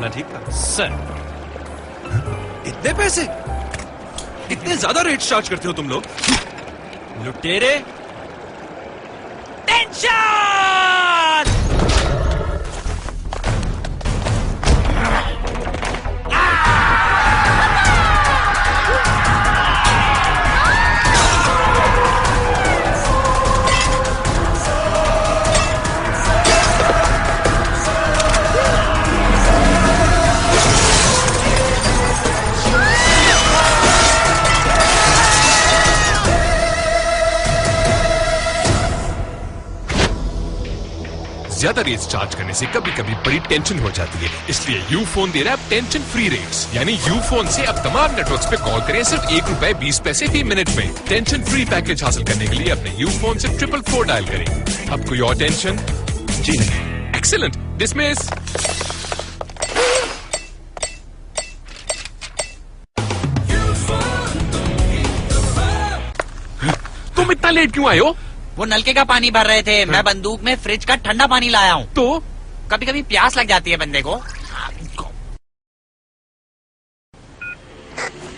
खाना ठीक था सर। इतने पैसे, इतने ज्यादा रेट चार्ज करते हो तुम लोग? लुटेरे, टेंशन! ज्यादा रेट्स चार्ज करने से कभी कभी बड़ी टेंशन हो जाती है, इसलिए यूफोन दे रहा है टेंशन फ्री रेट्स। यानी यूफोन से अब तमाम नेटवर्क्स पे कॉल करें सिर्फ ₹1.20 फी मिनट में। टेंशन फ्री पैकेज हासिल करने के लिए अपने यूफोन से 444 डायल करें। अब कोई और टेंशन? जी नहीं। Excellent, dismiss. तुम इतना लेट क्यों आए हो? वो नलके का पानी भर रहे थे, मैं बंदूक में फ्रिज का ठंडा पानी लाया हूँ। तो कभी कभी प्यास लग जाती है बंदे को।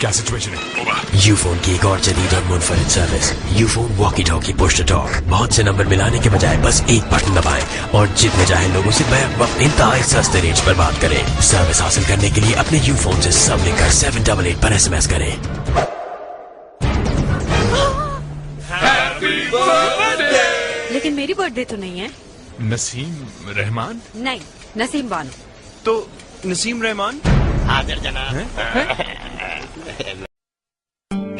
क्या सिचुएशन है? यूफोन की एक और जदीद और मुनफरिद service, Ufone walkie talkie push to talk. बहुत से नंबर मिलाने के बजाय बस एक बटन दबाएं और जितने चाहे लोगों से बैक वक्त इंतहाई सस्ते रेट पर बात करें। सर्विस हासिल करने के लिए अपने यूफोन से सब लिखकर 788 पर SMS करें। लेकिन मेरी बर्थडे तो नहीं है। नसीम रहमान? नहीं, नसीम बानो। तो नसीम रहमान। हाजिर जनाब।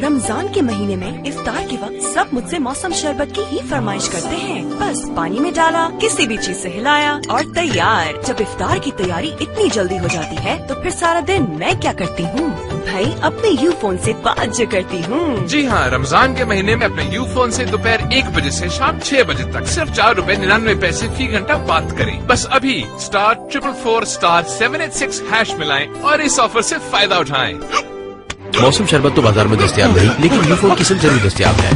रमजान के महीने में इफ्तार के वक्त सब मुझसे मौसम शरबत की ही फरमाइश करते हैं। बस पानी में डाला, किसी भी चीज से हिलाया और तैयार। जब इफ्तार की तैयारी इतनी जल्दी हो जाती है तो फिर सारा दिन मैं क्या करती हूँ भाई? अपने यूफोन से बात जो करती हूँ। जी हाँ, रमजान के महीने में अपने यूफोन से दोपहर 1 बजे से शाम 6 बजे तक सिर्फ ₹4.99 फी घंटा बात करें। बस अभी *444*786# मिलाएं और इस ऑफर से फायदा उठाएं। मौसम शरबत तो बाजार में दस्तयाब नहीं, लेकिन यूफोन की सिम जरूर दस्तयाब है।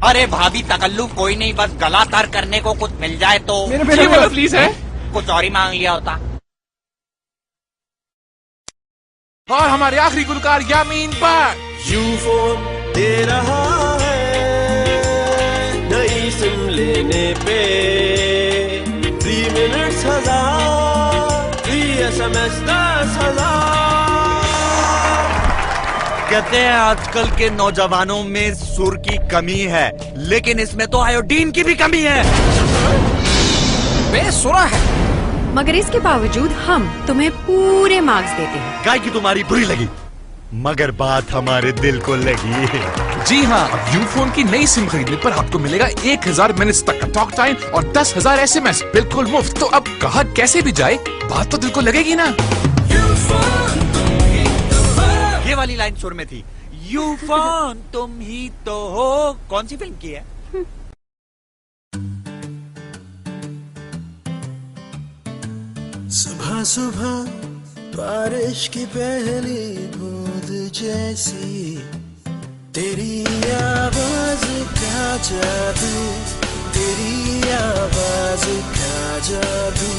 अरे भाभी तकल्लुफ कोई नहीं, बस गला तर करने को कुछ मिल जाए तो। ये वाला प्लीज है। कुछ और ही मांग लिया होता। और हमारे आखिरी गुलकार यामीन पर यूफोन दे रहा है नई सिम लेने पे 3 मिनट्स 1000, 3 SMS 10,000। कहते हैं आजकल के नौजवानों में सुर की कमी है, लेकिन इसमें तो आयोडीन की भी कमी है। बेसुरा है, मगर इसके बावजूद हम तुम्हें पूरे मार्क्स देते हैं। गाय की तुम्हारी बुरी लगी, मगर बात हमारे दिल को लगी। जी हाँ, अब यूफोन की नई सिम खरीदने पर आपको मिलेगा 1000 मिनट्स तक का टॉक टाइम और 10,000 SMS बिल्कुल मुफ्त। तो अब कहा कैसे भी जाए, बात तो दिल को लगेगी ना। ये वाली लाइन सुर में थी, यूफोन तुम ही तो हो। कौन सी फिल्म की है? सुबह सुबह बारिश की पहली बूंद जैसी तेरी आवाज का जादू, तेरी आवाज का जादू।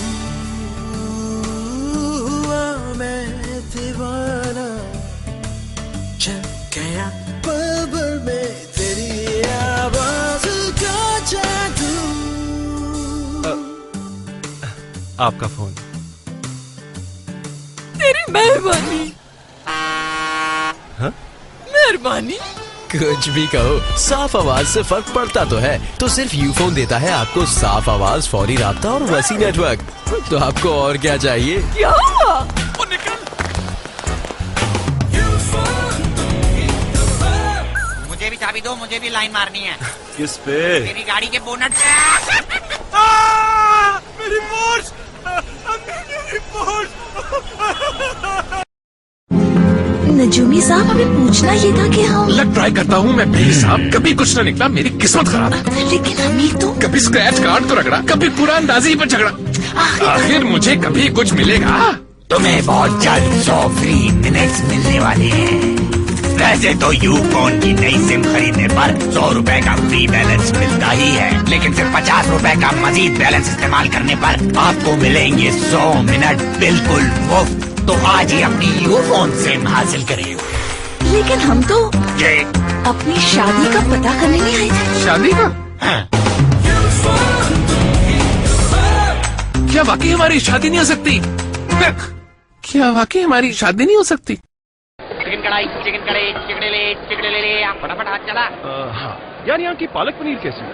हुआ मैं दीवाना, चल गया पल भर में तेरी आवाज का जादू। आपका फोन। तेरी मेहरबानी। मेहरबानी। कुछ भी कहो, साफ आवाज से फर्क पड़ता तो है। तो सिर्फ यूफोन देता है आपको साफ आवाज, फौरी राब्ता और वसी नेटवर्क। तो आपको और क्या चाहिए? मुझे भी चाबी दो, मुझे भी लाइन मारनी है। किस पे? मेरी गाड़ी के बोनट पे। मेरी पोर्श, मेरी पोर्श। नजूमी साहब, हमें पूछना ये था कि हम लग ट्राई करता हूँ मैं बेहिसाब, कभी कुछ न निकला, मेरी किस्मत खराब। लेकिन हमें तो कभी स्क्रैच कार्ड तो रगड़ा, कभी पूरा अंदाजी पर झगड़ा। आखिर मुझे कभी कुछ मिलेगा? तुम्हें बहुत जल्द 100 फ्री मिनट्स मिलने वाले हैं। वैसे तो यूफोन की नई सिम खरीदने पर 100 रुपए का फ्री बैलेंस मिलता ही है, लेकिन सिर्फ 50 रुपए का मजीद बैलेंस इस्तेमाल करने पर आपको मिलेंगे 100 मिनट बिल्कुल मुफ्त। तो आज ही अपनी यूफोन सिम हासिल करें। लेकिन हम तो ये अपनी शादी का पता करने नहीं आए थे। शादी का? हाँ। क्या वाकई हमारी शादी नहीं हो सकती? क्या वाकई हमारी शादी नहीं हो सकती? चिकन कढ़ाई, चिकन ले, फटाफट हाथ चला। हाँ यार, यहाँ की पालक पनीर कैसी है?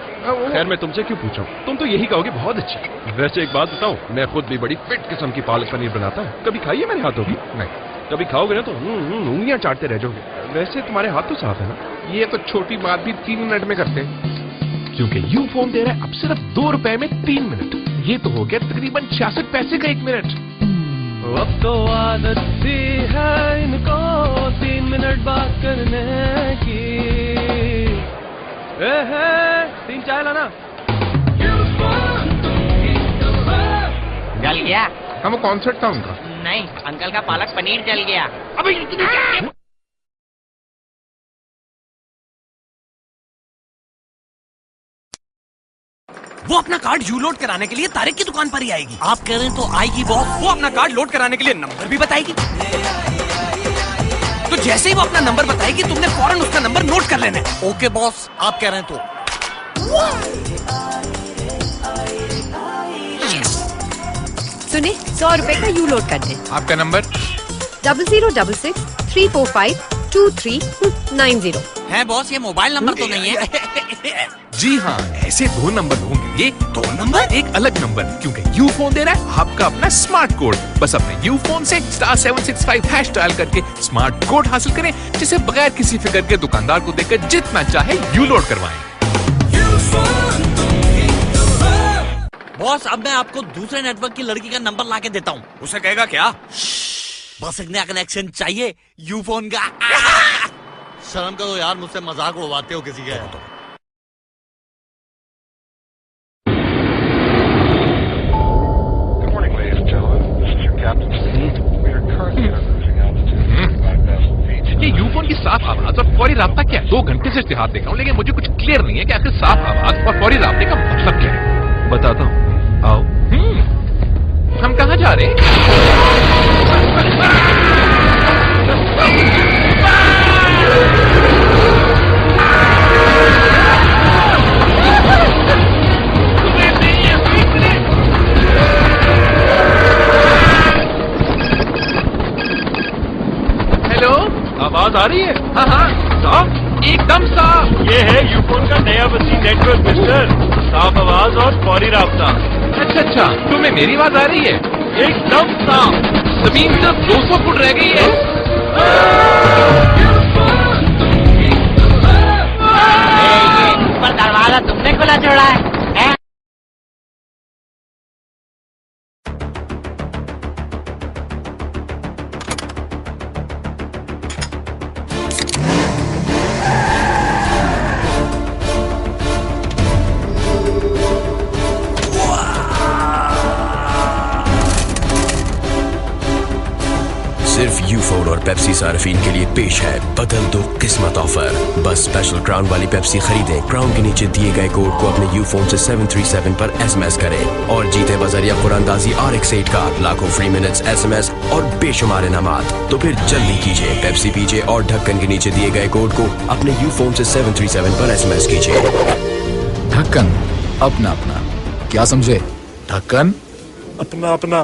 खैर मैं तुमसे क्यों पूछूं, तुम तो यही कहोगे बहुत अच्छी। वैसे एक बात बताऊं, मैं खुद भी बड़ी फिट किस्म की पालक पनीर बनाता हूँ। कभी खाइए मेरे हाथों की? नहीं। कभी खाओगे ना तो उंगलियां चाटते रह जाओगे। वैसे तुम्हारे हाथ तो साफ है ना? ये तो छोटी बात भी 3 मिनट में करते हैं, क्योंकि यूफोन दे रहा है अब सिर्फ 2 रुपए में 3 मिनट। ये तो हो गया तकरीबन 66 पैसे का 1 मिनट। अब तो आदत सी है इनको 3 मिनट बात करने की। 3 चाय लाना। जल गया? हाँ, वो कॉन्सर्ट था उनका। नहीं, अंकल का पालक पनीर जल गया। अबे वो अपना कार्ड यू लोड कराने के लिए तारिक की दुकान पर ही आएगी। आप कह रहे हैं तो आएगी बॉस। वो अपना कार्ड लोड कराने के लिए नंबर भी बताएगी। तो जैसे ही वो अपना नंबर बताएगी तुमने फौरन उसका नंबर नोट कर लेना है। ओके बॉस, आप कह रहे हैं तो। सुने, 100 रुपए का यू लोड कर दे। आपका नंबर? 0066 345 2390। है बॉस, ये मोबाइल नंबर तो नहीं है? जी हाँ, ऐसे 2 नंबर होंगे। ये 2 नंबर, एक अलग नंबर, क्योंकि यूफोन दे रहा है आपका अपना स्मार्ट कोड। बस अपने यूफोन से *765# डायल करके स्मार्ट कोड हासिल करें, जिसे बगैर किसी फिक्र के दुकानदार को देकर जितना चाहे यू लोड करवाएं। बॉस, अब मैं आपको दूसरे नेटवर्क की लड़की का नंबर ला के देता हूँ। उसे कहेगा क्या? बस एक नया कनेक्शन चाहिए यूफोन का। शर्म करो यार, मुझसे मजाक उड़वाते हो किसी का तो। ये यूफोन की साफ आवाज और फौरी राब्ता क्या है? 2 घंटे से इस्तेहार देख रहा हूँ, लेकिन मुझे कुछ क्लियर नहीं है कि आखिर साफ आवाज और फौरी राब्ते का मतलब क्या है। बताता हूँ, आओ। हम कहाँ जा रहे हैं? हेलो, आवाज आ रही है? हाँ हाँ, साफ, एकदम साफ। ये है यूफोन का नया वसी नेटवर्क मिस्टर। साफ आवाज और फौरी राब्ता। अच्छा, तुम्हें मेरी आवाज आ रही है? एकदम साफ। जमीन सिर्फ 200 फुट रह गई है। ऊपर दरवाजा तुमने खुला छोड़ा है? सिर्फ यूफोन और पेप्सी सार्फिन के लिए पेश है बदल दो किस्मत ऑफर। बस स्पेशल क्राउन वाली पेप्सी खरीदें, क्राउन के नीचे दिए गए कोड को अपने यूफोन से 737 पर SMS करें और जीते बजरिया कुरानदाजी RX-8 का लाखों फ्री मिनट्स, SMS और बेशुमार इनामात। तो फिर जल्दी कीजिए, पेप्सी पीजिए और ढक्कन के नीचे दिए गए कोड को अपने यूफोन से 737 पर SMS कीजिए। ढक्कन अपना अपना, क्या समझे? ढक्कन अपना अपना।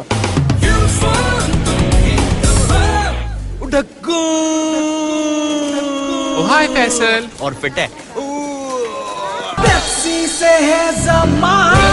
हाय फैसल। और फिट है। पेप्सी से है ज़माना।